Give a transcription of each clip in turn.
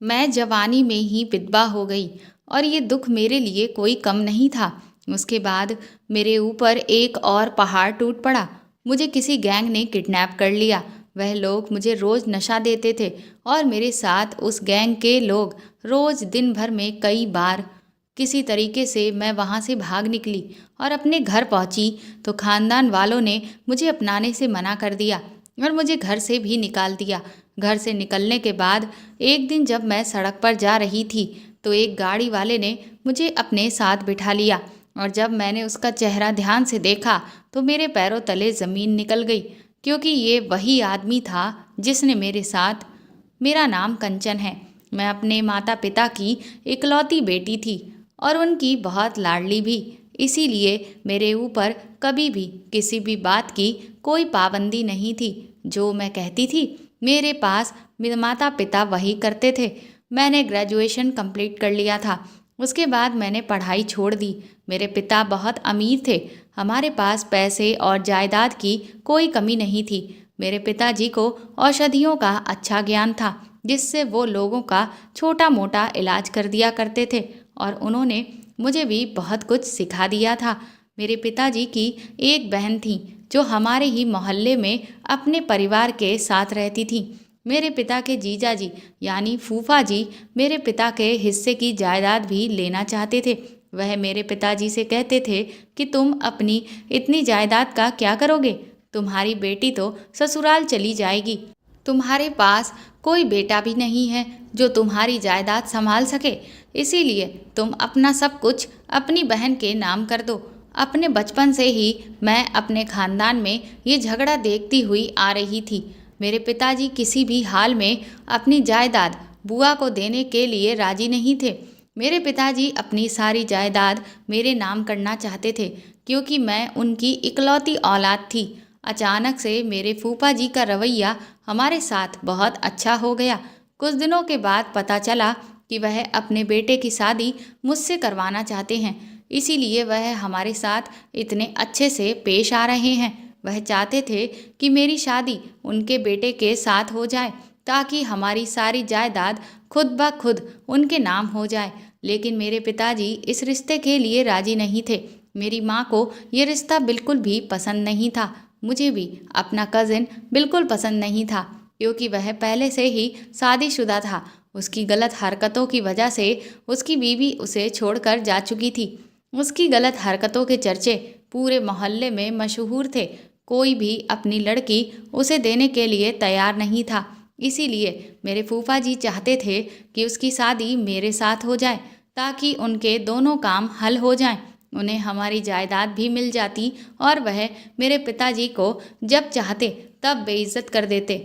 मैं जवानी में ही विधवा हो गई और ये दुख मेरे लिए कोई कम नहीं था। उसके बाद मेरे ऊपर एक और पहाड़ टूट पड़ा। मुझे किसी गैंग ने किडनैप कर लिया। वह लोग मुझे रोज नशा देते थे और मेरे साथ उस गैंग के लोग रोज दिन भर में कई बार। किसी तरीके से मैं वहां से भाग निकली और अपने घर पहुंची तो खानदान वालों ने मुझे अपनाने से मना कर दिया और मुझे घर से भी निकाल दिया। घर से निकलने के बाद एक दिन जब मैं सड़क पर जा रही थी तो एक गाड़ी वाले ने मुझे अपने साथ बिठा लिया और जब मैंने उसका चेहरा ध्यान से देखा तो मेरे पैरों तले ज़मीन निकल गई, क्योंकि ये वही आदमी था जिसने मेरे साथ। मेरा नाम कंचन है। मैं अपने माता पिता की इकलौती बेटी थी और उनकी बहुत लाडली भी। इसीलिए मेरे ऊपर कभी भी किसी भी बात की कोई पाबंदी नहीं थी। जो मैं कहती थी मेरे पास मेरे माता पिता वही करते थे। मैंने ग्रेजुएशन कंप्लीट कर लिया था। उसके बाद मैंने पढ़ाई छोड़ दी। मेरे पिता बहुत अमीर थे। हमारे पास पैसे और जायदाद की कोई कमी नहीं थी। मेरे पिताजी को औषधियों का अच्छा ज्ञान था, जिससे वो लोगों का छोटा मोटा इलाज कर दिया करते थे और उन्होंने मुझे भी बहुत कुछ सिखा दिया था। मेरे पिताजी की एक बहन थी जो हमारे ही मोहल्ले में अपने परिवार के साथ रहती थी। मेरे पिता के जीजा जी यानी फूफा जी मेरे पिता के हिस्से की जायदाद भी लेना चाहते थे। वह मेरे पिताजी से कहते थे कि तुम अपनी इतनी जायदाद का क्या करोगे? तुम्हारी बेटी तो ससुराल चली जाएगी। तुम्हारे पास कोई बेटा भी नहीं है जो तुम्हारी जायदाद संभाल सके। इसीलिए तुम अपना सब कुछ अपनी बहन के नाम कर दो। अपने बचपन से ही मैं अपने खानदान में ये झगड़ा देखती हुई आ रही थी। मेरे पिताजी किसी भी हाल में अपनी जायदाद बुआ को देने के लिए राजी नहीं थे। मेरे पिताजी अपनी सारी जायदाद मेरे नाम करना चाहते थे, क्योंकि मैं उनकी इकलौती औलाद थी। अचानक से मेरे फूफा जी का रवैया हमारे साथ बहुत अच्छा हो गया। कुछ दिनों के बाद पता चला कि वह अपने बेटे की शादी मुझसे करवाना चाहते हैं। इसीलिए वह हमारे साथ इतने अच्छे से पेश आ रहे हैं। वह चाहते थे कि मेरी शादी उनके बेटे के साथ हो जाए, ताकि हमारी सारी जायदाद खुद ब खुद उनके नाम हो जाए। लेकिन मेरे पिताजी इस रिश्ते के लिए राजी नहीं थे। मेरी माँ को ये रिश्ता बिल्कुल भी पसंद नहीं था। मुझे भी अपना कज़िन बिल्कुल पसंद नहीं था, क्योंकि वह पहले से ही शादीशुदा था। उसकी गलत हरकतों की वजह से उसकी बीवी उसे छोड़कर जा चुकी थी। उसकी गलत हरकतों के चर्चे पूरे मोहल्ले में मशहूर थे। कोई भी अपनी लड़की उसे देने के लिए तैयार नहीं था। इसीलिए मेरे फूफा जी चाहते थे कि उसकी शादी मेरे साथ हो जाए, ताकि उनके दोनों काम हल हो जाएं। उन्हें हमारी जायदाद भी मिल जाती और वह मेरे पिताजी को जब चाहते तब बेइज्जत कर देते।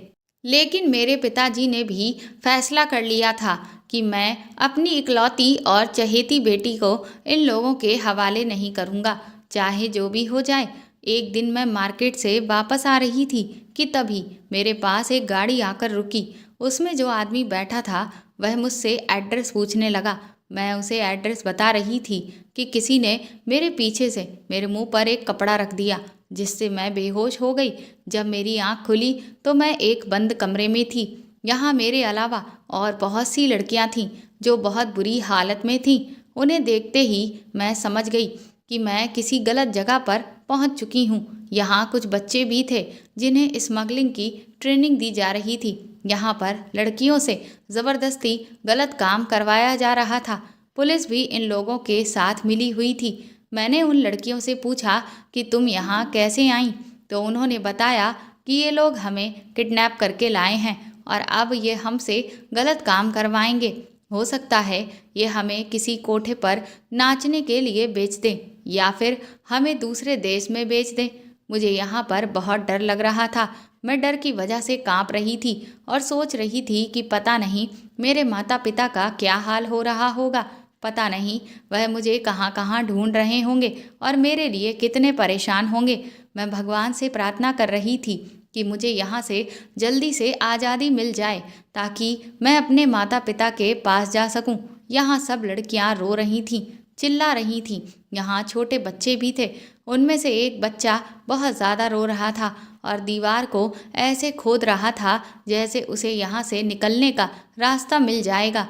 लेकिन मेरे पिताजी ने भी फैसला कर लिया था कि मैं अपनी इकलौती और चहेती बेटी को इन लोगों के हवाले नहीं करूँगा, चाहे जो भी हो जाए। एक दिन मैं मार्केट से वापस आ रही थी कि तभी मेरे पास एक गाड़ी आकर रुकी। उसमें जो आदमी बैठा था वह मुझसे एड्रेस पूछने लगा। मैं उसे एड्रेस बता रही थी कि किसी ने मेरे पीछे से मेरे मुंह पर एक कपड़ा रख दिया, जिससे मैं बेहोश हो गई। जब मेरी आंख खुली तो मैं एक बंद कमरे में थी। यहाँ मेरे अलावा और बहुत सी लड़कियाँ थीं जो बहुत बुरी हालत में थीं। उन्हें देखते ही मैं समझ गई कि मैं किसी गलत जगह पर पहुँच चुकी हूँ। यहाँ कुछ बच्चे भी थे जिन्हें स्मगलिंग की ट्रेनिंग दी जा रही थी। यहाँ पर लड़कियों से ज़बरदस्ती गलत काम करवाया जा रहा था। पुलिस भी इन लोगों के साथ मिली हुई थी। मैंने उन लड़कियों से पूछा कि तुम यहाँ कैसे आईं, तो उन्होंने बताया कि ये लोग हमें किडनैप करके लाए हैं और अब ये हमसे गलत काम करवाएंगे। हो सकता है ये हमें किसी कोठे पर नाचने के लिए बेच दें या फिर हमें दूसरे देश में बेच दें। मुझे यहाँ पर बहुत डर लग रहा था। मैं डर की वजह से कांप रही थी और सोच रही थी कि पता नहीं मेरे माता पिता का क्या हाल हो रहा होगा। पता नहीं वह मुझे कहाँ कहाँ ढूंढ रहे होंगे और मेरे लिए कितने परेशान होंगे। मैं भगवान से प्रार्थना कर रही थी कि मुझे यहाँ से जल्दी से आज़ादी मिल जाए, ताकि मैं अपने माता पिता के पास जा सकूं। यहाँ सब लड़कियाँ रो रही थीं, चिल्ला रही थीं। यहाँ छोटे बच्चे भी थे। उनमें से एक बच्चा बहुत ज़्यादा रो रहा था और दीवार को ऐसे खोद रहा था जैसे उसे यहाँ से निकलने का रास्ता मिल जाएगा।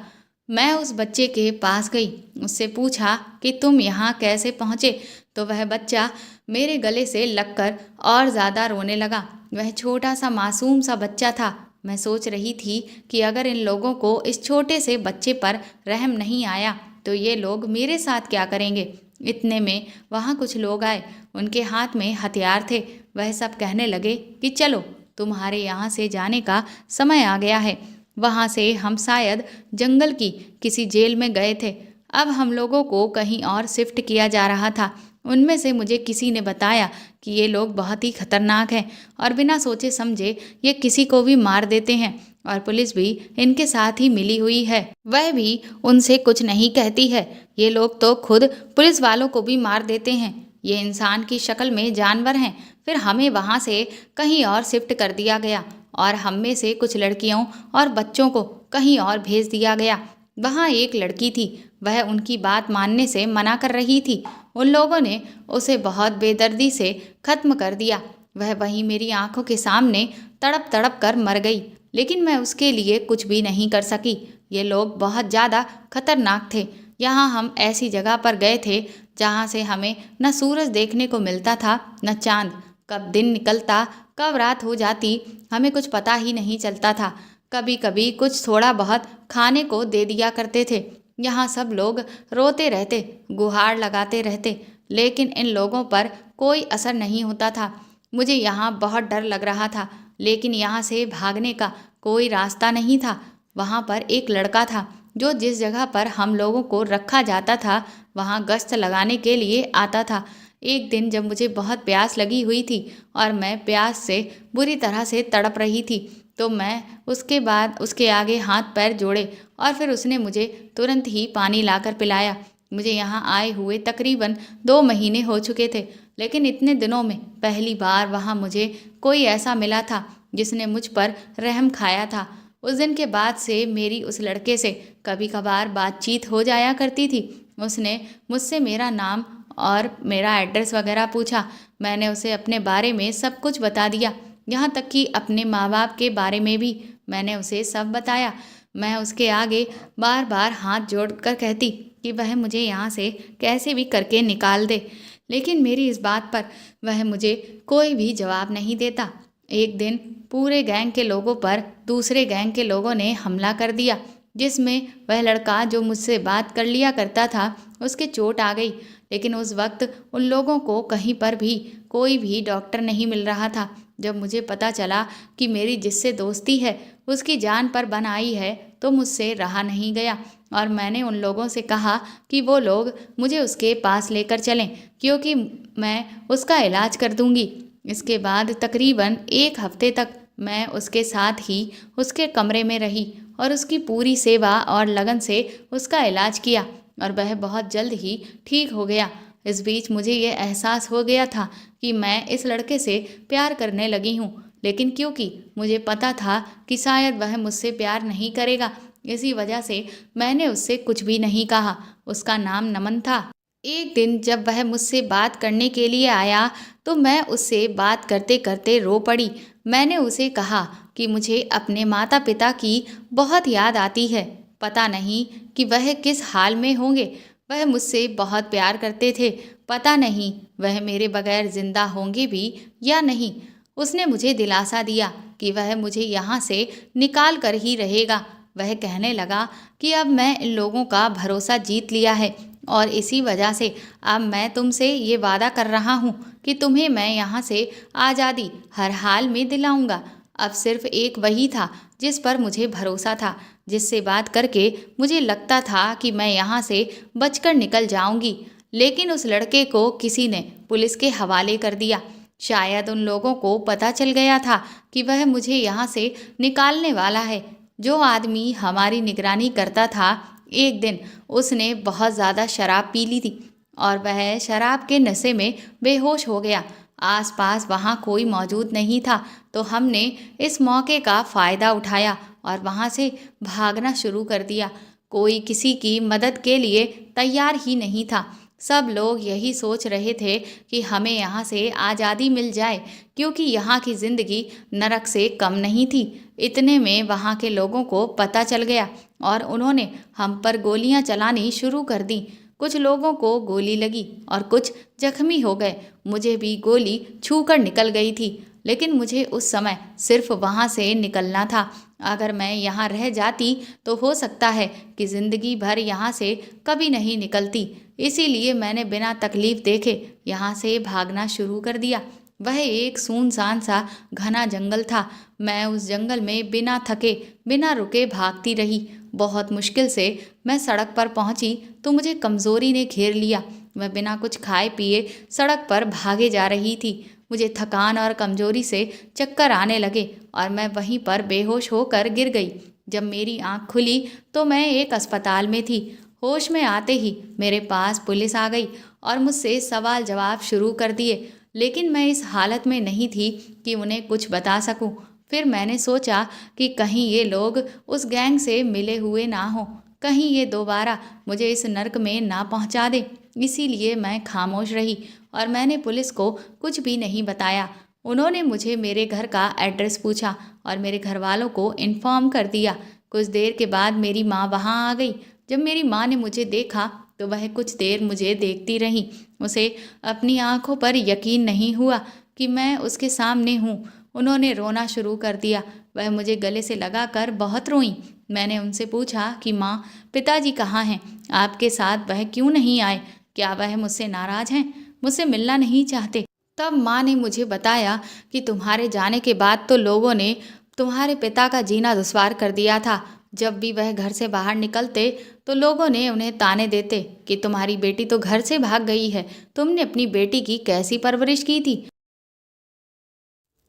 मैं उस बच्चे के पास गई, उससे पूछा कि तुम यहाँ कैसे पहुँचे? तो वह बच्चा मेरे गले से लगकर और ज़्यादा रोने लगा। वह छोटा सा मासूम सा बच्चा था। मैं सोच रही थी कि अगर इन लोगों को इस छोटे से बच्चे पर रहम नहीं आया तो ये लोग मेरे साथ क्या करेंगे। इतने में वहाँ कुछ लोग आए, उनके हाथ में हथियार थे। वह सब कहने लगे कि चलो, तुम्हारे यहाँ से जाने का समय आ गया है। वहाँ से हम शायद जंगल की किसी जेल में गए थे। अब हम लोगों को कहीं और शिफ्ट किया जा रहा था। उनमें से मुझे किसी ने बताया कि ये लोग बहुत ही खतरनाक हैं और बिना सोचे समझे ये किसी को भी मार देते हैं और पुलिस भी इनके साथ ही मिली हुई है। वह भी उनसे कुछ नहीं कहती है। ये लोग तो खुद पुलिस वालों को भी मार देते हैं। ये इंसान की शक्ल में जानवर हैं। फिर हमें वहाँ से कहीं और शिफ्ट कर दिया गया और हम में से कुछ लड़कियों और बच्चों को कहीं और भेज दिया गया। वहाँ एक लड़की थी, वह उनकी बात मानने से मना कर रही थी। उन लोगों ने उसे बहुत बेदर्दी से खत्म कर दिया। वह वहीं मेरी आंखों के सामने तड़प तड़प कर मर गई, लेकिन मैं उसके लिए कुछ भी नहीं कर सकी। ये लोग बहुत ज़्यादा खतरनाक थे। यहाँ हम ऐसी जगह पर गए थे जहाँ से हमें न सूरज देखने को मिलता था न चांद। कब दिन निकलता कब रात हो जाती हमें कुछ पता ही नहीं चलता था। कभी कभी कुछ थोड़ा बहुत खाने को दे दिया करते थे। यहाँ सब लोग रोते रहते, गुहार लगाते रहते, लेकिन इन लोगों पर कोई असर नहीं होता था। मुझे यहाँ बहुत डर लग रहा था, लेकिन यहाँ से भागने का कोई रास्ता नहीं था। वहाँ पर एक लड़का था जो जिस जगह पर हम लोगों को रखा जाता था वहाँ गश्त लगाने के लिए आता था। एक दिन जब मुझे बहुत प्यास लगी हुई थी और मैं प्यास से बुरी तरह से तड़प रही थी, तो मैं उसके बाद उसके आगे हाथ पैर जोड़े और फिर उसने मुझे तुरंत ही पानी लाकर पिलाया। मुझे यहाँ आए हुए तकरीबन 2 महीने हो चुके थे, लेकिन इतने दिनों में पहली बार वहाँ मुझे कोई ऐसा मिला था जिसने मुझ पर रहम खाया था। उस दिन के बाद से मेरी उस लड़के से कभी कभार बातचीत हो जाया करती थी। उसने मुझसे मेरा नाम और मेरा एड्रेस वगैरह पूछा। मैंने उसे अपने बारे में सब कुछ बता दिया, यहाँ तक कि अपने माँ बाप के बारे में भी मैंने उसे सब बताया। मैं उसके आगे बार बार हाथ जोड़कर कहती कि वह मुझे यहाँ से कैसे भी करके निकाल दे, लेकिन मेरी इस बात पर वह मुझे कोई भी जवाब नहीं देता। एक दिन पूरे गैंग के लोगों पर दूसरे गैंग के लोगों ने हमला कर दिया, जिसमें वह लड़का जो मुझसे बात कर लिया करता था उसके चोट आ गई। लेकिन उस वक्त उन लोगों को कहीं पर भी कोई भी डॉक्टर नहीं मिल रहा था। जब मुझे पता चला कि मेरी जिससे दोस्ती है उसकी जान पर बन आई है तो मुझसे रहा नहीं गया और मैंने उन लोगों से कहा कि वो लोग मुझे उसके पास लेकर चलें, क्योंकि मैं उसका इलाज कर दूंगी। इसके बाद तकरीबन 1 हफ्ते तक मैं उसके साथ ही उसके कमरे में रही और उसकी पूरी सेवा और लगन से उसका इलाज किया और वह बहुत जल्द ही ठीक हो गया। इस बीच मुझे ये एहसास हो गया था कि मैं इस लड़के से प्यार करने लगी हूँ, लेकिन क्योंकि मुझे पता था कि शायद वह मुझसे प्यार नहीं करेगा, इसी वजह से मैंने उससे कुछ भी नहीं कहा। उसका नाम नमन था। एक दिन जब वह मुझसे बात करने के लिए आया तो मैं उससे बात करते करते रो पड़ी। मैंने उसे कहा कि मुझे अपने माता पिता की बहुत याद आती है। पता नहीं कि वह किस हाल में होंगे। वह मुझसे बहुत प्यार करते थे। पता नहीं वह मेरे बगैर जिंदा होंगे भी या नहीं। उसने मुझे दिलासा दिया कि वह मुझे यहाँ से निकाल कर ही रहेगा। वह कहने लगा कि अब मैं इन लोगों का भरोसा जीत लिया है और इसी वजह से अब मैं तुमसे ये वादा कर रहा हूँ कि तुम्हें मैं यहाँ से आज़ादी हर हाल में दिलाऊंगा। अब सिर्फ एक वही था जिस पर मुझे भरोसा था, जिससे बात करके मुझे लगता था कि मैं यहाँ से बचकर निकल जाऊंगी, लेकिन उस लड़के को किसी ने पुलिस के हवाले कर दिया। शायद उन लोगों को पता चल गया था कि वह मुझे यहाँ से निकालने वाला है। जो आदमी हमारी निगरानी करता था, एक दिन उसने बहुत ज़्यादा शराब पी ली थी और वह शराब के नशे में बेहोश हो गया। आसपास वहाँ कोई मौजूद नहीं था, तो हमने इस मौके का फ़ायदा उठाया और वहाँ से भागना शुरू कर दिया। कोई किसी की मदद के लिए तैयार ही नहीं था। सब लोग यही सोच रहे थे कि हमें यहाँ से आज़ादी मिल जाए, क्योंकि यहाँ की ज़िंदगी नरक से कम नहीं थी। इतने में वहाँ के लोगों को पता चल गया और उन्होंने हम पर गोलियां चलानी शुरू कर दी। कुछ लोगों को गोली लगी और कुछ जख्मी हो गए। मुझे भी गोली छू कर निकल गई थी, लेकिन मुझे उस समय सिर्फ वहाँ से निकलना था। अगर मैं यहाँ रह जाती तो हो सकता है कि ज़िंदगी भर यहाँ से कभी नहीं निकलती। इसीलिए मैंने बिना तकलीफ देखे यहाँ से भागना शुरू कर दिया। वह एक सुनसान सा घना जंगल था। मैं उस जंगल में बिना थके बिना रुके भागती रही। बहुत मुश्किल से मैं सड़क पर पहुंची तो मुझे कमज़ोरी ने घेर लिया। मैं बिना कुछ खाए पिए सड़क पर भागे जा रही थी। मुझे थकान और कमजोरी से चक्कर आने लगे और मैं वहीं पर बेहोश होकर गिर गई। जब मेरी आंख खुली तो मैं एक अस्पताल में थी। होश में आते ही मेरे पास पुलिस आ गई और मुझसे सवाल जवाब शुरू कर दिए, लेकिन मैं इस हालत में नहीं थी कि उन्हें कुछ बता सकूं। फिर मैंने सोचा कि कहीं ये लोग उस गैंग से मिले हुए ना हो, कहीं ये दोबारा मुझे इस नर्क में ना पहुंचा दे। इसीलिए मैं खामोश रही और मैंने पुलिस को कुछ भी नहीं बताया। उन्होंने मुझे मेरे घर का एड्रेस पूछा और मेरे घर वालों को इन्फॉर्म कर दिया। कुछ देर के बाद मेरी माँ वहाँ आ गई। जब मेरी माँ ने मुझे देखा तो वह कुछ देर मुझे देखती रही। उसे अपनी आंखों पर यकीन नहीं हुआ कि मैं उसके सामने हूँ। उन्होंने रोना शुरू कर दिया। वह मुझे गले से लगाकर बहुत रोईं। मैंने उनसे पूछा कि माँ, पिताजी कहाँ हैं? आपके साथ वह क्यों नहीं आए? क्या वह मुझसे नाराज हैं? मुझसे मिलना नहीं चाहते? तब माँ ने मुझे बताया कि तुम्हारे जाने के बाद तो लोगों ने तुम्हारे पिता का जीना दुश्वार कर दिया था। जब भी वह घर से बाहर निकलते तो लोगों ने उन्हें ताने देते कि तुम्हारी बेटी तो घर से भाग गई है, तुमने अपनी बेटी की कैसी परवरिश की थी,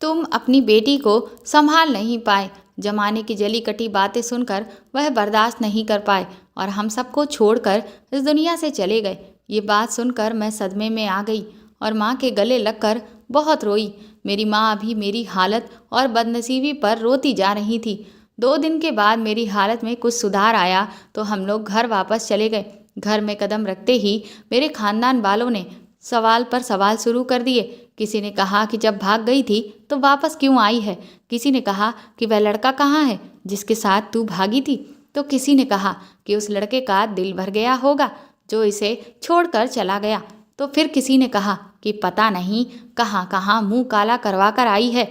तुम अपनी बेटी को संभाल नहीं पाए। जमाने की जली कटी बातें सुनकर वह बर्दाश्त नहीं कर पाए और हम सबको छोड़कर इस दुनिया से चले गए। ये बात सुनकर मैं सदमे में आ गई और माँ के गले लगकर बहुत रोई। मेरी माँ अभी मेरी हालत और बदनसीबी पर रोती जा रही थी। 2 दिन के बाद मेरी हालत में कुछ सुधार आया तो हम लोग घर वापस चले गए। घर में कदम रखते ही मेरे खानदान वालों ने सवाल पर सवाल शुरू कर दिए। किसी ने कहा कि जब भाग गई थी तो वापस क्यों आई है? किसी ने कहा कि वह लड़का कहाँ है जिसके साथ तू भागी थी? तो किसी ने कहा कि उस लड़के का दिल भर गया होगा जो इसे छोड़कर चला गया। तो फिर किसी ने कहा कि पता नहीं कहाँ कहाँ मुंह काला करवा कर आई है।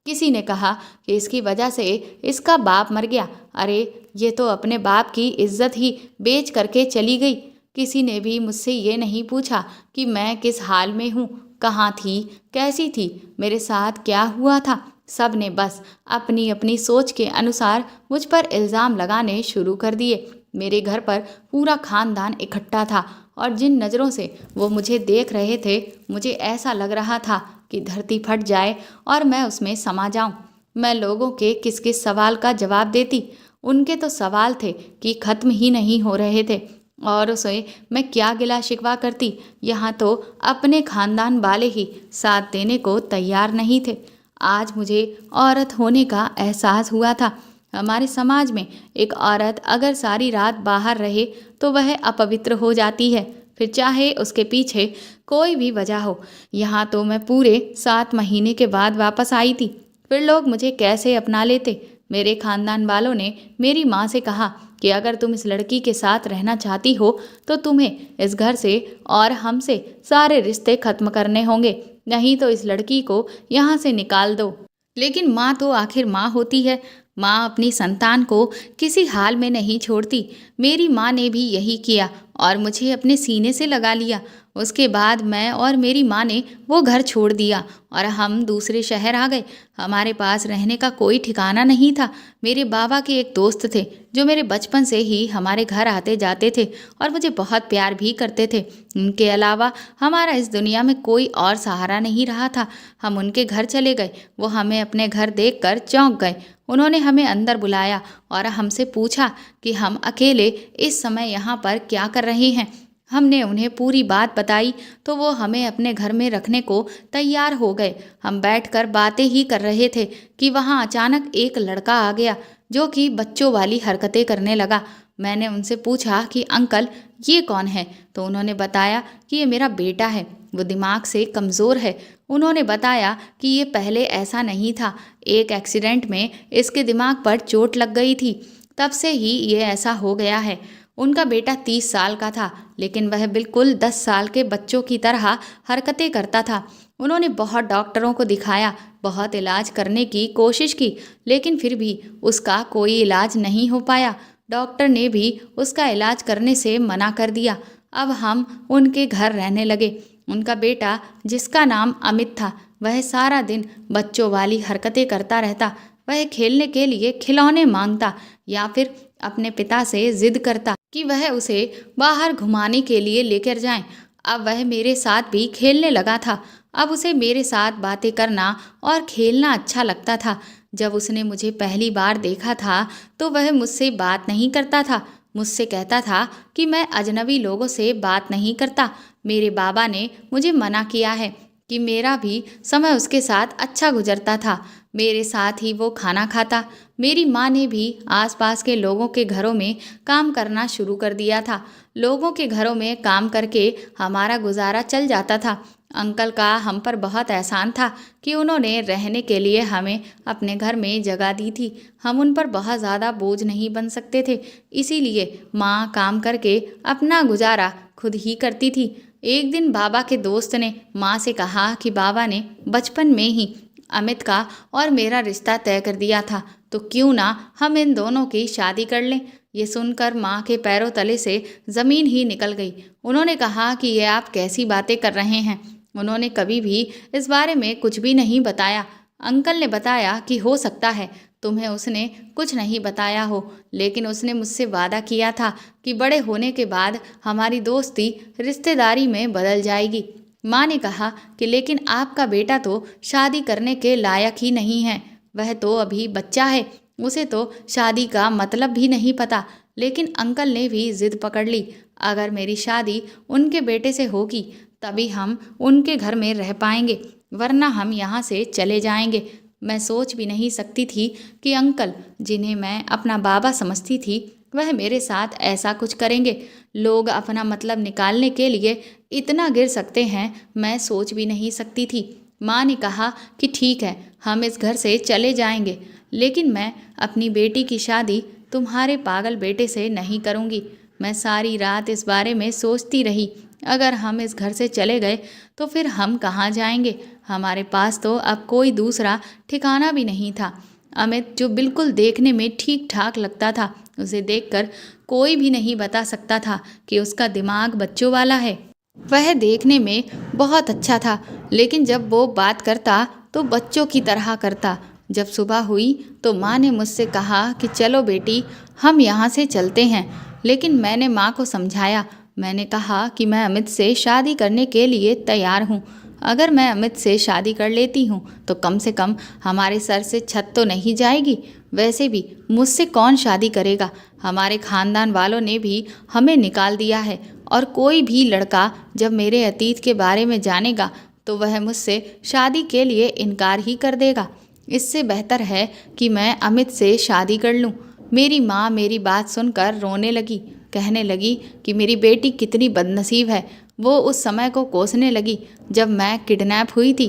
किसी ने कहा कि इसकी वजह से इसका बाप मर गया। अरे ये तो अपने बाप की इज्जत ही बेच करके चली गई। किसी ने भी मुझसे ये नहीं पूछा कि मैं किस हाल में हूँ, कहाँ थी, कैसी थी, मेरे साथ क्या हुआ था। सब ने बस अपनी अपनी सोच के अनुसार मुझ पर इल्ज़ाम लगाने शुरू कर दिए। मेरे घर पर पूरा खानदान इकट्ठा था और जिन नज़रों से वो मुझे देख रहे थे, मुझे ऐसा लग रहा था कि धरती फट जाए और मैं उसमें समा जाऊं। मैं लोगों के किस किस सवाल का जवाब देती। उनके तो सवाल थे कि ख़त्म ही नहीं हो रहे थे और उसे मैं क्या गिला शिकवा करती। यहाँ तो अपने खानदान वाले ही साथ देने को तैयार नहीं थे। आज मुझे औरत होने का एहसास हुआ था। हमारे समाज में एक औरत अगर सारी रात बाहर रहे तो वह अपवित्र हो जाती है, फिर चाहे उसके पीछे कोई भी वजह हो। यहाँ तो मैं पूरे 7 महीने के बाद वापस आई थी, फिर लोग मुझे कैसे अपना लेते। मेरे खानदान वालों ने मेरी माँ से कहा कि अगर तुम इस लड़की के साथ रहना चाहती हो तो तुम्हें इस घर से और हमसे सारे रिश्ते खत्म करने होंगे, नहीं तो इस लड़की को यहाँ से निकाल दो। लेकिन माँ तो आखिर माँ होती है। माँ अपनी संतान को किसी हाल में नहीं छोड़ती। मेरी माँ ने भी यही किया और मुझे अपने सीने से लगा लिया। उसके बाद मैं और मेरी माँ ने वो घर छोड़ दिया और हम दूसरे शहर आ गए। हमारे पास रहने का कोई ठिकाना नहीं था। मेरे बाबा के एक दोस्त थे जो मेरे बचपन से ही हमारे घर आते जाते थे और मुझे बहुत प्यार भी करते थे। उनके अलावा हमारा इस दुनिया में कोई और सहारा नहीं रहा था। हम उनके घर चले गए। वो हमें अपने घर देखकर चौंक गए। उन्होंने हमें अंदर बुलाया और हमसे पूछा कि हम अकेले इस समय यहाँ पर क्या कर रहे हैं। हमने उन्हें पूरी बात बताई तो वो हमें अपने घर में रखने को तैयार हो गए। हम बैठकर बातें ही कर रहे थे कि वहाँ अचानक एक लड़का आ गया जो कि बच्चों वाली हरकतें करने लगा। मैंने उनसे पूछा कि अंकल ये कौन है, तो उन्होंने बताया कि ये मेरा बेटा है, वो दिमाग से कमज़ोर है। उन्होंने बताया कि ये पहले ऐसा नहीं था, एक एक्सीडेंट में इसके दिमाग पर चोट लग गई थी, तब से ही ये ऐसा हो गया है। उनका बेटा 30 साल का था, लेकिन वह बिल्कुल 10 साल के बच्चों की तरह हरकतें करता था। उन्होंने बहुत डॉक्टरों को दिखाया, बहुत इलाज करने की कोशिश की, लेकिन फिर भी उसका कोई इलाज नहीं हो पाया। डॉक्टर ने भी उसका इलाज करने से मना कर दिया। अब हम उनके घर रहने लगे। उनका बेटा, जिसका नाम अमित था, वह सारा दिन बच्चों वाली हरकतें करता रहता। वह खेलने के लिए खिलौने मांगता या फिर अपने पिता से जिद करता कि वह उसे बाहर घुमाने के लिए लेकर जाएं। अब वह मेरे साथ भी खेलने लगा था। अब उसे मेरे साथ बातें करना और खेलना अच्छा लगता था। जब उसने मुझे पहली बार देखा था तो वह मुझसे बात नहीं करता था। मुझसे कहता था कि मैं अजनबी लोगों से बात नहीं करता। मेरे बाबा ने मुझे मना किया है कि मेरा भी समय उसके साथ अच्छा गुजरता था। मेरे साथ ही वो खाना खाता। मेरी माँ ने भी आसपास के लोगों के घरों में काम करना शुरू कर दिया था। लोगों के घरों में काम करके हमारा गुजारा चल जाता था। अंकल का हम पर बहुत एहसान था कि उन्होंने रहने के लिए हमें अपने घर में जगह दी थी। हम उन पर बहुत ज़्यादा बोझ नहीं बन सकते थे, इसीलिए माँ काम करके अपना गुजारा खुद ही करती थी। एक दिन बाबा के दोस्त ने माँ से कहा कि बाबा ने बचपन में ही अमित का और मेरा रिश्ता तय कर दिया था, तो क्यों ना हम इन दोनों की शादी कर लें। ये सुनकर माँ के पैरों तले से ज़मीन ही निकल गई। उन्होंने कहा कि ये आप कैसी बातें कर रहे हैं। उन्होंने कभी भी इस बारे में कुछ भी नहीं बताया। अंकल ने बताया कि हो सकता है तुम्हें उसने कुछ नहीं बताया हो, लेकिन उसने मुझसे वादा किया था कि बड़े होने के बाद हमारी दोस्ती रिश्तेदारी में बदल जाएगी। माँ ने कहा कि लेकिन आपका बेटा तो शादी करने के लायक ही नहीं है, वह तो अभी बच्चा है, उसे तो शादी का मतलब भी नहीं पता। लेकिन अंकल ने भी जिद पकड़ ली, अगर मेरी शादी उनके बेटे से होगी तभी हम उनके घर में रह पाएंगे, वरना हम यहाँ से चले जाएंगे। मैं सोच भी नहीं सकती थी कि अंकल, जिन्हें मैं अपना बाबा समझती थी, वह मेरे साथ ऐसा कुछ करेंगे। लोग अपना मतलब निकालने के लिए इतना गिर सकते हैं, मैं सोच भी नहीं सकती थी। माँ ने कहा कि ठीक है, हम इस घर से चले जाएंगे, लेकिन मैं अपनी बेटी की शादी तुम्हारे पागल बेटे से नहीं करूँगी। मैं सारी रात इस बारे में सोचती रही। अगर हम इस घर से चले गए तो फिर हम कहाँ जाएंगे। हमारे पास तो अब कोई दूसरा ठिकाना भी नहीं था। अमित, जो बिल्कुल देखने में ठीक ठाक लगता था, उसे देखकर कोई भी नहीं बता सकता था कि उसका दिमाग बच्चों वाला है। वह देखने में बहुत अच्छा था, लेकिन जब वो बात करता तो बच्चों की तरह करता। जब सुबह हुई तो माँ ने मुझसे कहा कि चलो बेटी, हम यहाँ से चलते हैं। लेकिन मैंने माँ को समझाया। मैंने कहा कि मैं अमित से शादी करने के लिए तैयार हूँ। अगर मैं अमित से शादी कर लेती हूँ तो कम से कम हमारे सर से छत तो नहीं जाएगी। वैसे भी मुझसे कौन शादी करेगा। हमारे खानदान वालों ने भी हमें निकाल दिया है, और कोई भी लड़का जब मेरे अतीत के बारे में जानेगा तो वह मुझसे शादी के लिए इनकार ही कर देगा। इससे बेहतर है कि मैं अमित से शादी कर लूँ। मेरी माँ मेरी बात सुनकर रोने लगी, कहने लगी कि मेरी बेटी कितनी बदनसीब है। वो उस समय को कोसने लगी जब मैं किडनैप हुई थी।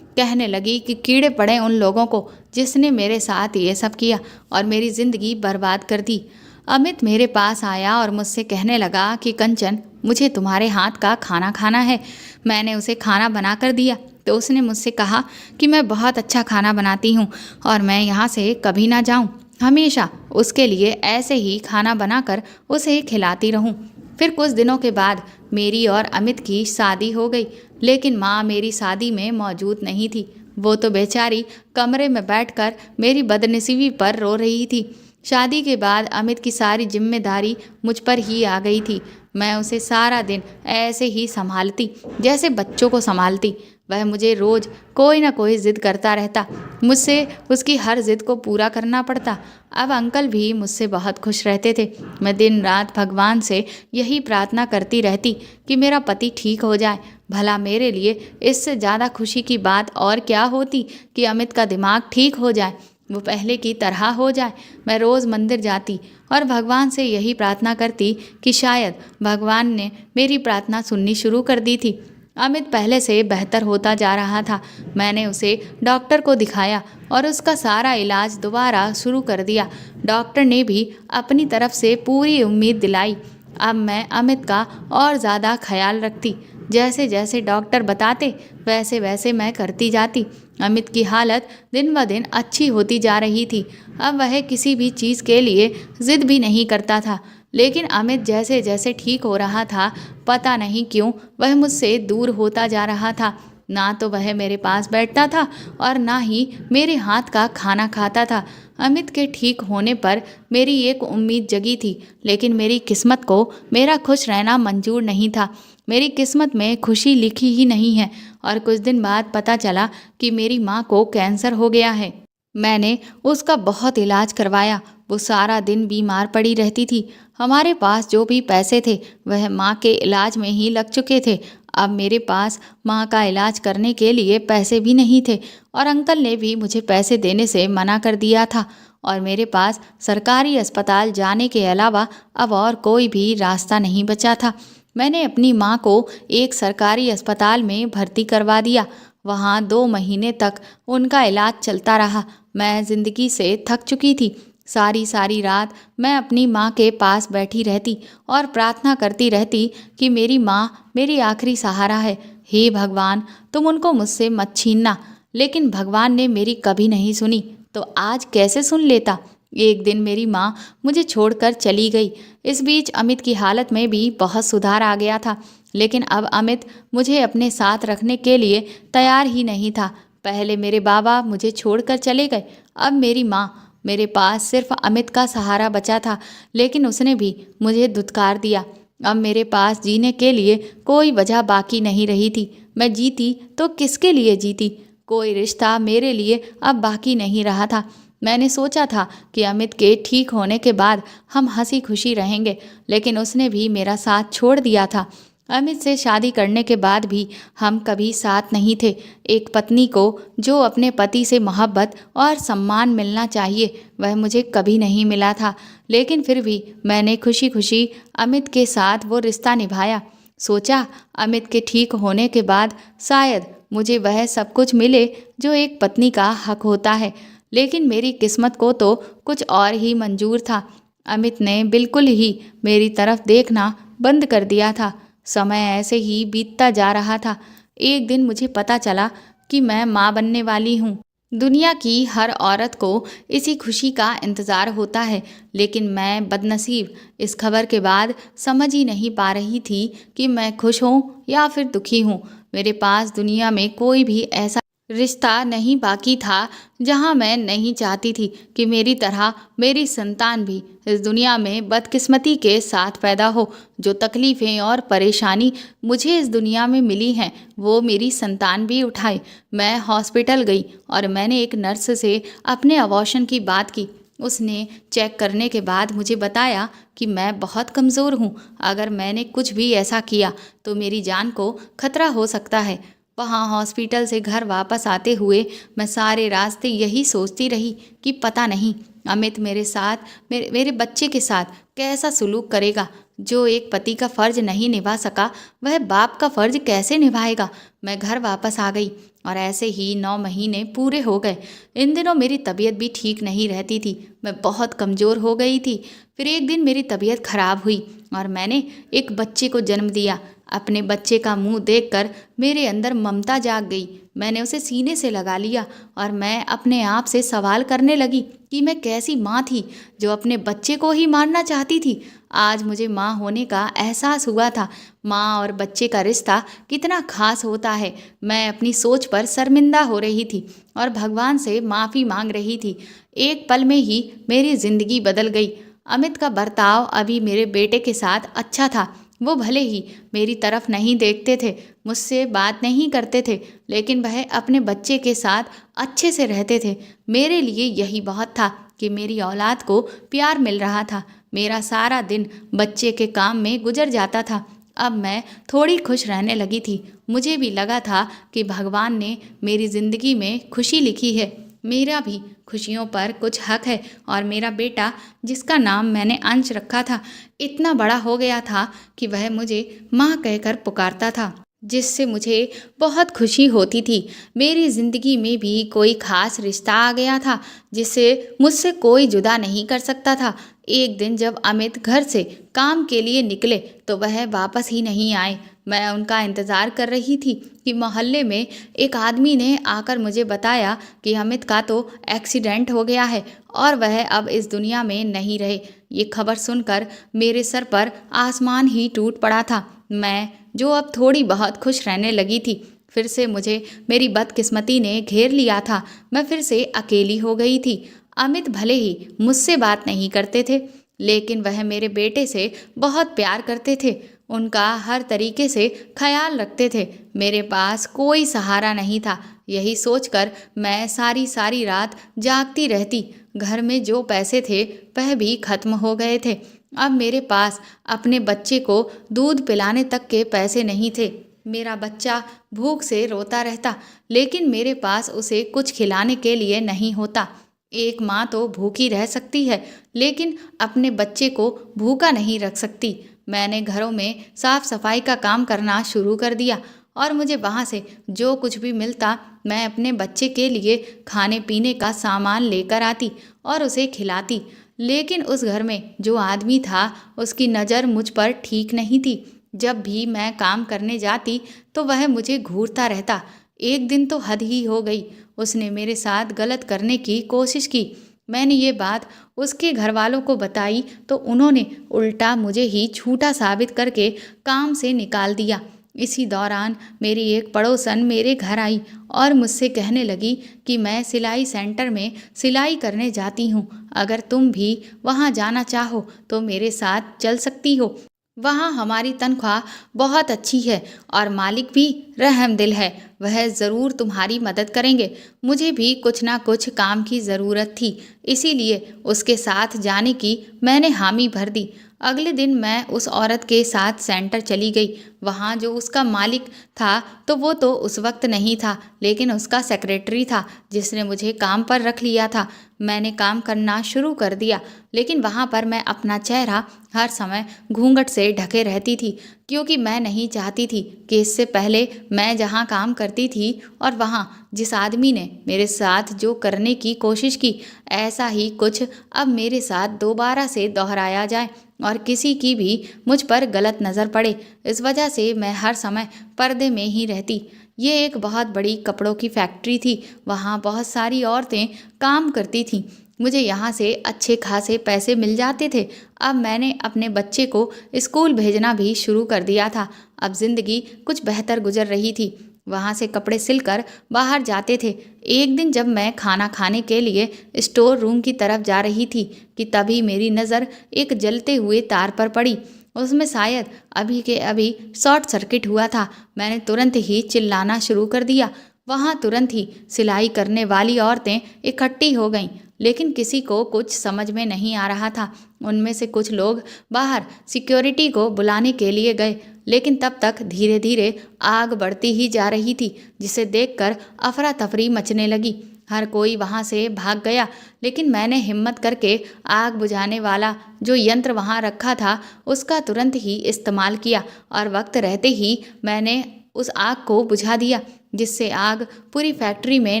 कहने लगी कि कीड़े पड़े उन लोगों को जिसने मेरे साथ ये सब किया और मेरी ज़िंदगी बर्बाद कर दी। अमित मेरे पास आया और मुझसे कहने लगा कि कंचन, मुझे तुम्हारे हाथ का खाना खाना है। मैंने उसे खाना बना कर दिया तो उसने मुझसे कहा कि मैं बहुत अच्छा खाना बनाती हूँ और मैं यहाँ से कभी ना जाऊँ, हमेशा उसके लिए ऐसे ही खाना बनाकर उसे खिलाती रहूं। फिर कुछ दिनों के बाद मेरी और अमित की शादी हो गई, लेकिन माँ मेरी शादी में मौजूद नहीं थी। वो तो बेचारी कमरे में बैठकर मेरी बदनसीबी पर रो रही थी। शादी के बाद अमित की सारी जिम्मेदारी मुझ पर ही आ गई थी। मैं उसे सारा दिन ऐसे ही संभालती जैसे बच्चों को संभालती। वह मुझे रोज़ कोई ना कोई ज़िद करता रहता, मुझसे उसकी हर ज़िद को पूरा करना पड़ता। अब अंकल भी मुझसे बहुत खुश रहते थे। मैं दिन रात भगवान से यही प्रार्थना करती रहती कि मेरा पति ठीक हो जाए। भला मेरे लिए इससे ज़्यादा खुशी की बात और क्या होती कि अमित का दिमाग ठीक हो जाए। वो पहले की तरह हो जाए। मैं रोज़ मंदिर जाती और भगवान से यही प्रार्थना करती कि शायद भगवान ने मेरी प्रार्थना सुननी शुरू कर दी थी। अमित पहले से बेहतर होता जा रहा था। मैंने उसे डॉक्टर को दिखाया और उसका सारा इलाज दोबारा शुरू कर दिया। डॉक्टर ने भी अपनी तरफ से पूरी उम्मीद दिलाई। अब मैं अमित का और ज़्यादा ख्याल रखती। जैसे जैसे डॉक्टर बताते वैसे वैसे मैं करती जाती। अमित की हालत दिन ब दिन अच्छी होती जा रही थी। अब वह किसी भी चीज़ के लिए ज़िद भी नहीं करता था। लेकिन अमित जैसे जैसे ठीक हो रहा था, पता नहीं क्यों वह मुझसे दूर होता जा रहा था। ना तो वह मेरे पास बैठता था और ना ही मेरे हाथ का खाना खाता था। अमित के ठीक होने पर मेरी एक उम्मीद जगी थी, लेकिन मेरी किस्मत को मेरा खुश रहना मंजूर नहीं था। मेरी किस्मत में खुशी लिखी ही नहीं है। और कुछ दिन बाद पता चला कि मेरी माँ को कैंसर हो गया है। मैंने उसका बहुत इलाज करवाया। वो सारा दिन बीमार पड़ी रहती थी। हमारे पास जो भी पैसे थे वह माँ के इलाज में ही लग चुके थे। अब मेरे पास माँ का इलाज करने के लिए पैसे भी नहीं थे और अंकल ने भी मुझे पैसे देने से मना कर दिया था। और मेरे पास सरकारी अस्पताल जाने के अलावा अब और कोई भी रास्ता नहीं बचा था। मैंने अपनी माँ को एक सरकारी अस्पताल में भर्ती करवा दिया। वहाँ 2 महीने तक उनका इलाज चलता रहा। मैं ज़िंदगी से थक चुकी थी। सारी सारी रात मैं अपनी माँ के पास बैठी रहती और प्रार्थना करती रहती कि मेरी माँ मेरी आखिरी सहारा है। हे भगवान, तुम उनको मुझसे मत छीनना। लेकिन भगवान ने मेरी कभी नहीं सुनी, तो आज कैसे सुन लेता। एक दिन मेरी माँ मुझे छोड़कर चली गई। इस बीच अमित की हालत में भी बहुत सुधार आ गया था। लेकिन अब अमित मुझे अपने साथ रखने के लिए तैयार ही नहीं था। पहले मेरे बाबा मुझे छोड़कर चले गए, अब मेरी माँ। मेरे पास सिर्फ अमित का सहारा बचा था, लेकिन उसने भी मुझे धुतकार दिया। अब मेरे पास जीने के लिए कोई वजह बाकी नहीं रही थी। मैं जीती तो किसके लिए जीती। कोई रिश्ता मेरे लिए अब बाकी नहीं रहा था। मैंने सोचा था कि अमित के ठीक होने के बाद हम हंसी खुशी रहेंगे, लेकिन उसने भी मेरा साथ छोड़ दिया था। अमित से शादी करने के बाद भी हम कभी साथ नहीं थे। एक पत्नी को जो अपने पति से मोहब्बत और सम्मान मिलना चाहिए वह मुझे कभी नहीं मिला था। लेकिन फिर भी मैंने खुशी खुशी अमित के साथ वो रिश्ता निभाया। सोचा अमित के ठीक होने के बाद शायद मुझे वह सब कुछ मिले जो एक पत्नी का हक होता है। लेकिन मेरी किस्मत को तो कुछ और ही मंजूर था। अमित ने बिल्कुल ही मेरी तरफ देखना बंद कर दिया था। समय ऐसे ही बीतता जा रहा था। एक दिन मुझे पता चला कि मैं माँ बनने वाली हूँ। दुनिया की हर औरत को इसी खुशी का इंतज़ार होता है, लेकिन मैं बदनसीब इस खबर के बाद समझ ही नहीं पा रही थी कि मैं खुश हूँ या फिर दुखी हूँ। मेरे पास दुनिया में कोई भी ऐसा रिश्ता नहीं बाकी था जहाँ मैं नहीं चाहती थी कि मेरी तरह मेरी संतान भी इस दुनिया में बदकिस्मती के साथ पैदा हो। जो तकलीफ़ें और परेशानी मुझे इस दुनिया में मिली हैं वो मेरी संतान भी उठाए। मैं हॉस्पिटल गई और मैंने एक नर्स से अपने अबॉर्शन की बात की। उसने चेक करने के बाद मुझे बताया कि मैं बहुत कमज़ोर हूँ। अगर मैंने कुछ भी ऐसा किया तो मेरी जान को खतरा हो सकता है। वहाँ हॉस्पिटल से घर वापस आते हुए मैं सारे रास्ते यही सोचती रही कि पता नहीं अमित मेरे साथ मेरे बच्चे के साथ कैसा सलूक करेगा। जो एक पति का फ़र्ज नहीं निभा सका वह बाप का फ़र्ज कैसे निभाएगा। मैं घर वापस आ गई और ऐसे ही 9 महीने पूरे हो गए। इन दिनों मेरी तबीयत भी ठीक नहीं रहती थी। मैं बहुत कमज़ोर हो गई थी। फिर एक दिन मेरी तबीयत खराब हुई और मैंने एक बच्चे को जन्म दिया। अपने बच्चे का मुंह देखकर मेरे अंदर ममता जाग गई। मैंने उसे सीने से लगा लिया और मैं अपने आप से सवाल करने लगी कि मैं कैसी माँ थी जो अपने बच्चे को ही मारना चाहती थी। आज मुझे माँ होने का एहसास हुआ था। माँ और बच्चे का रिश्ता कितना खास होता है। मैं अपनी सोच पर शर्मिंदा हो रही थी और भगवान से माफ़ी मांग रही थी। एक पल में ही मेरी ज़िंदगी बदल गई। अमित का बर्ताव अभी मेरे बेटे के साथ अच्छा था। वो भले ही मेरी तरफ नहीं देखते थे, मुझसे बात नहीं करते थे, लेकिन वह अपने बच्चे के साथ अच्छे से रहते थे। मेरे लिए यही बहुत था कि मेरी औलाद को प्यार मिल रहा था। मेरा सारा दिन बच्चे के काम में गुजर जाता था। अब मैं थोड़ी खुश रहने लगी थी। मुझे भी लगा था कि भगवान ने मेरी ज़िंदगी में खुशी लिखी है। मेरा भी खुशियों पर कुछ हक है। और मेरा बेटा, जिसका नाम मैंने अंश रखा था, इतना बड़ा हो गया था कि वह मुझे माँ कहकर पुकारता था, जिससे मुझे बहुत खुशी होती थी। मेरी ज़िंदगी में भी कोई ख़ास रिश्ता आ गया था जिससे मुझसे कोई जुदा नहीं कर सकता था। एक दिन जब अमित घर से काम के लिए निकले तो वह वापस ही नहीं आए। मैं उनका इंतज़ार कर रही थी कि मोहल्ले में एक आदमी ने आकर मुझे बताया कि अमित का तो एक्सीडेंट हो गया है और वह अब इस दुनिया में नहीं रहे। ये खबर सुनकर मेरे सर पर आसमान ही टूट पड़ा था। मैं, जो अब थोड़ी बहुत खुश रहने लगी थी, फिर से मुझे मेरी बदकिस्मती ने घेर लिया था। मैं फिर से अकेली हो गई थी। अमित भले ही मुझसे बात नहीं करते थे, लेकिन वह मेरे बेटे से बहुत प्यार करते थे, उनका हर तरीके से ख्याल रखते थे। मेरे पास कोई सहारा नहीं था। यही सोचकर मैं सारी सारी रात जागती रहती। घर में जो पैसे थे वह भी खत्म हो गए थे। अब मेरे पास अपने बच्चे को दूध पिलाने तक के पैसे नहीं थे। मेरा बच्चा भूख से रोता रहता, लेकिन मेरे पास उसे कुछ खिलाने के लिए नहीं होता। एक माँ तो भूखी रह सकती है, लेकिन अपने बच्चे को भूखा नहीं रख सकती। मैंने घरों में साफ सफाई का काम करना शुरू कर दिया और मुझे वहाँ से जो कुछ भी मिलता मैं अपने बच्चे के लिए खाने पीने का सामान लेकर आती और उसे खिलाती। लेकिन उस घर में जो आदमी था, उसकी नज़र मुझ पर ठीक नहीं थी। जब भी मैं काम करने जाती तो वह मुझे घूरता रहता। एक दिन तो हद ही हो गई, उसने मेरे साथ गलत करने की कोशिश की। मैंने ये बात उसके घर वालों को बताई तो उन्होंने उल्टा मुझे ही झूठा साबित करके काम से निकाल दिया। इसी दौरान मेरी एक पड़ोसन मेरे घर आई और मुझसे कहने लगी कि मैं सिलाई सेंटर में सिलाई करने जाती हूँ, अगर तुम भी वहाँ जाना चाहो तो मेरे साथ चल सकती हो। वहाँ हमारी तनख्वाह बहुत अच्छी है और मालिक भी रहमदिल है, वह ज़रूर तुम्हारी मदद करेंगे। मुझे भी कुछ ना कुछ काम की ज़रूरत थी, इसीलिए उसके साथ जाने की मैंने हामी भर दी। अगले दिन मैं उस औरत के साथ सेंटर चली गई। वहाँ जो उसका मालिक था तो वो तो उस वक्त नहीं था, लेकिन उसका सेक्रेटरी था जिसने मुझे काम पर रख लिया था। मैंने काम करना शुरू कर दिया, लेकिन वहाँ पर मैं अपना चेहरा हर समय घूंघट से ढके रहती थी, क्योंकि मैं नहीं चाहती थी कि इससे पहले मैं जहाँ काम करती थी और वहाँ जिस आदमी ने मेरे साथ जो करने की कोशिश की, ऐसा ही कुछ अब मेरे साथ दोबारा से दोहराया जाए और किसी की भी मुझ पर गलत नज़र पड़े। इस वजह से मैं हर समय पर्दे में ही रहती। ये एक बहुत बड़ी कपड़ों की फैक्ट्री थी, वहाँ बहुत सारी औरतें काम करती थीं। मुझे यहाँ से अच्छे खासे पैसे मिल जाते थे। अब मैंने अपने बच्चे को स्कूल भेजना भी शुरू कर दिया था। अब ज़िंदगी कुछ बेहतर गुजर रही थी। वहाँ से कपड़े सिलकर बाहर जाते थे। एक दिन जब मैं खाना खाने के लिए स्टोर रूम की तरफ जा रही थी कि तभी मेरी नज़र एक जलते हुए तार पर पड़ी। उसमें शायद अभी के अभी शॉर्ट सर्किट हुआ था। मैंने तुरंत ही चिल्लाना शुरू कर दिया। वहाँ तुरंत ही सिलाई करने वाली औरतें इकट्ठी हो गईं, लेकिन किसी को कुछ समझ में नहीं आ रहा था। उनमें से कुछ लोग बाहर सिक्योरिटी को बुलाने के लिए गए, लेकिन तब तक धीरे धीरे आग बढ़ती ही जा रही थी, जिसे देखकर अफरा तफरी मचने लगी। हर कोई वहाँ से भाग गया, लेकिन मैंने हिम्मत करके आग बुझाने वाला जो यंत्र वहाँ रखा था उसका तुरंत ही इस्तेमाल किया और वक्त रहते ही मैंने उस आग को बुझा दिया, जिससे आग पूरी फैक्ट्री में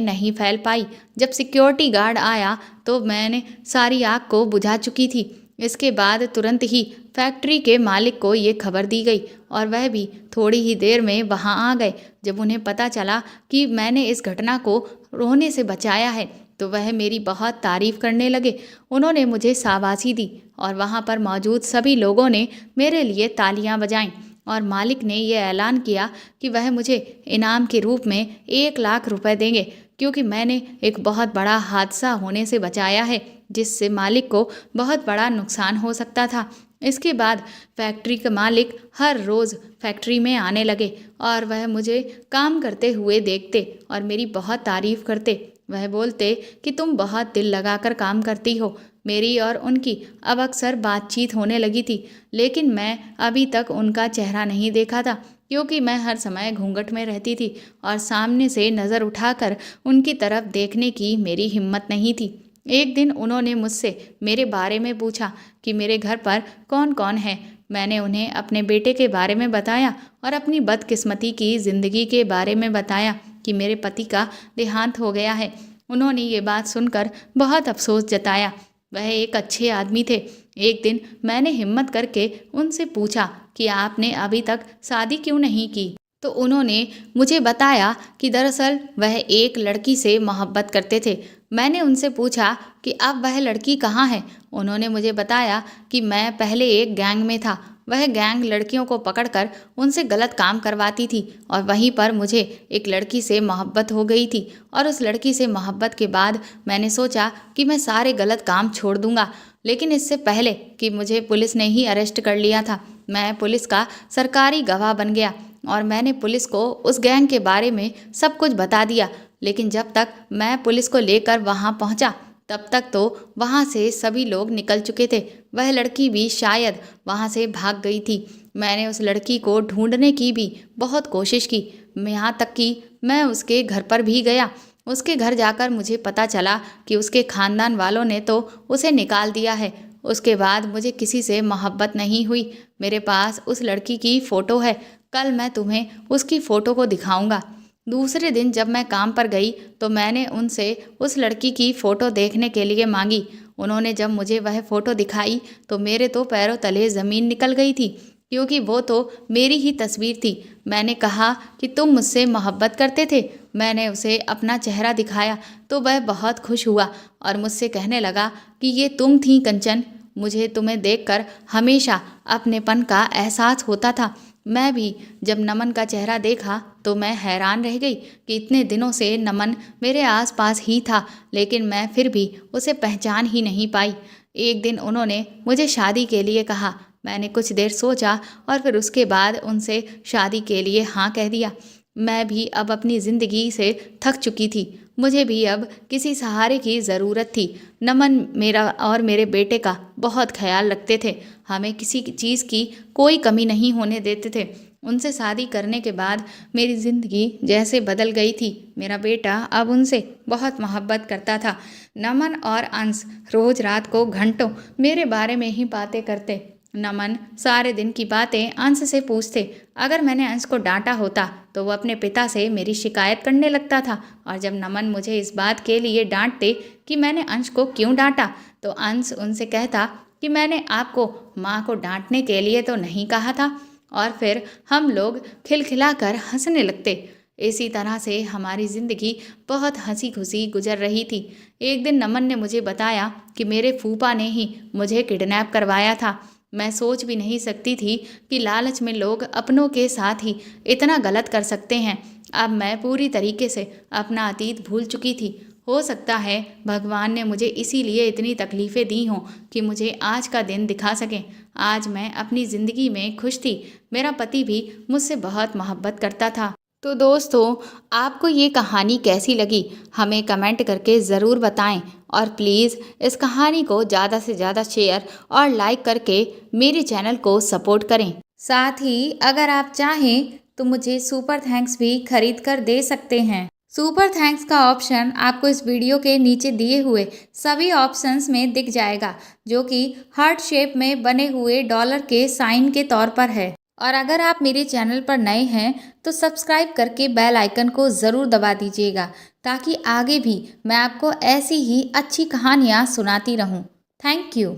नहीं फैल पाई। जब सिक्योरिटी गार्ड आया तो मैंने सारी आग को बुझा चुकी थी। इसके बाद तुरंत ही फैक्ट्री के मालिक को ये खबर दी गई और वह भी थोड़ी ही देर में वहाँ आ गए। जब उन्हें पता चला कि मैंने इस घटना को रोने से बचाया है तो वह मेरी बहुत तारीफ करने लगे। उन्होंने मुझे शाबाशी दी और वहाँ पर मौजूद सभी लोगों ने मेरे लिए तालियां बजाईं और मालिक ने यह ऐलान किया कि वह मुझे इनाम के रूप में 1 लाख रुपए देंगे, क्योंकि मैंने एक बहुत बड़ा हादसा होने से बचाया है जिससे मालिक को बहुत बड़ा नुकसान हो सकता था। इसके बाद फैक्ट्री के मालिक हर रोज़ फैक्ट्री में आने लगे और वह मुझे काम करते हुए देखते और मेरी बहुत तारीफ करते। वह बोलते कि तुम बहुत दिल लगाकर काम करती हो। मेरी और उनकी अब अक्सर बातचीत होने लगी थी, लेकिन मैं अभी तक उनका चेहरा नहीं देखा था। क्योंकि मैं हर समय घूंघट में रहती थी और सामने से नज़र उठाकर उनकी तरफ देखने की मेरी हिम्मत नहीं थी। एक दिन उन्होंने मुझसे मेरे बारे में पूछा कि मेरे घर पर कौन कौन है। मैंने उन्हें अपने बेटे के बारे में बताया और अपनी बदकिस्मती की ज़िंदगी के बारे में बताया कि मेरे पति का देहांत हो गया है। उन्होंने ये बात सुनकर बहुत अफसोस जताया। वह एक अच्छे आदमी थे। एक दिन मैंने हिम्मत करके उनसे पूछा कि आपने अभी तक शादी क्यों नहीं की। तो उन्होंने मुझे बताया कि दरअसल वह एक लड़की से मोहब्बत करते थे। मैंने उनसे पूछा कि अब वह लड़की कहाँ है। उन्होंने मुझे बताया कि मैं पहले एक गैंग में था। वह गैंग लड़कियों को पकड़कर उनसे गलत काम करवाती थी और वहीं पर मुझे एक लड़की से मोहब्बत हो गई थी और उस लड़की से मोहब्बत के बाद मैंने सोचा कि मैं सारे गलत काम छोड़ दूंगा। लेकिन इससे पहले कि मुझे पुलिस ने ही अरेस्ट कर लिया था, मैं पुलिस का सरकारी गवाह बन गया और मैंने पुलिस को उस गैंग के बारे में सब कुछ बता दिया। लेकिन जब तक मैं पुलिस को लेकर वहां पहुंचा तब तक तो वहां से सभी लोग निकल चुके थे। वह लड़की भी शायद वहां से भाग गई थी। मैंने उस लड़की को ढूंढने की भी बहुत कोशिश की, यहाँ तक कि मैं उसके घर पर भी गया। उसके घर जाकर मुझे पता चला कि उसके खानदान वालों ने तो उसे निकाल दिया है। उसके बाद मुझे किसी से मोहब्बत नहीं हुई। मेरे पास उस लड़की की फ़ोटो है। कल मैं तुम्हें उसकी फ़ोटो को दिखाऊंगा। दूसरे दिन जब मैं काम पर गई तो मैंने उनसे उस लड़की की फ़ोटो देखने के लिए मांगी। उन्होंने जब मुझे वह फ़ोटो दिखाई तो मेरे तो पैरों तले ज़मीन निकल गई थी, क्योंकि वो तो मेरी ही तस्वीर थी। मैंने कहा कि तुम मुझसे मोहब्बत करते थे। मैंने उसे अपना चेहरा दिखाया तो वह बहुत खुश हुआ और मुझसे कहने लगा कि ये तुम थी कंचन। मुझे तुम्हें देखकर हमेशा अपनेपन का एहसास होता था। मैं भी जब नमन का चेहरा देखा तो मैं हैरान रह गई कि इतने दिनों से नमन मेरे आसपास ही था, लेकिन मैं फिर भी उसे पहचान ही नहीं पाई। एक दिन उन्होंने मुझे शादी के लिए कहा। मैंने कुछ देर सोचा और फिर उसके बाद उनसे शादी के लिए हाँ कह दिया। मैं भी अब अपनी ज़िंदगी से थक चुकी थी। मुझे भी अब किसी सहारे की ज़रूरत थी। नमन मेरा और मेरे बेटे का बहुत ख्याल रखते थे। हमें किसी चीज़ की कोई कमी नहीं होने देते थे। उनसे शादी करने के बाद मेरी ज़िंदगी जैसे बदल गई थी। मेरा बेटा अब उनसे बहुत मोहब्बत करता था। नमन और अंश रोज़ रात को घंटों मेरे बारे में ही बातें करते। नमन सारे दिन की बातें अंश से पूछते। अगर मैंने अंश को डांटा होता तो वो अपने पिता से मेरी शिकायत करने लगता था, और जब नमन मुझे इस बात के लिए डांटते कि मैंने अंश को क्यों डांटा तो अंश उनसे कहता कि मैंने आपको माँ को डांटने के लिए तो नहीं कहा था, और फिर हम लोग खिलखिलाकर हंसने लगते। इसी तरह से हमारी ज़िंदगी बहुत हंसी खुशी गुजर रही थी। एक दिन नमन ने मुझे बताया कि मेरे फूफा ने ही मुझे किडनैप करवाया था। मैं सोच भी नहीं सकती थी कि लालच में लोग अपनों के साथ ही इतना गलत कर सकते हैं। अब मैं पूरी तरीके से अपना अतीत भूल चुकी थी। हो सकता है भगवान ने मुझे इसीलिए इतनी तकलीफ़ें दी हों कि मुझे आज का दिन दिखा सकें। आज मैं अपनी ज़िंदगी में खुश थी। मेरा पति भी मुझसे बहुत मोहब्बत करता था। तो दोस्तों, आपको ये कहानी कैसी लगी हमें कमेंट करके ज़रूर बताएं, और प्लीज़ इस कहानी को ज़्यादा से ज़्यादा शेयर और लाइक करके मेरे चैनल को सपोर्ट करें। साथ ही अगर आप चाहें तो मुझे सुपर थैंक्स भी खरीद कर दे सकते हैं। सुपर थैंक्स का ऑप्शन आपको इस वीडियो के नीचे दिए हुए सभी ऑप्शंस में दिख जाएगा, जो कि हार्ट शेप में बने हुए डॉलर के साइन के तौर पर है। और अगर आप मेरे चैनल पर नए हैं तो सब्सक्राइब करके बेल आइकन को ज़रूर दबा दीजिएगा, ताकि आगे भी मैं आपको ऐसी ही अच्छी कहानियाँ सुनाती रहूँ। Thank you.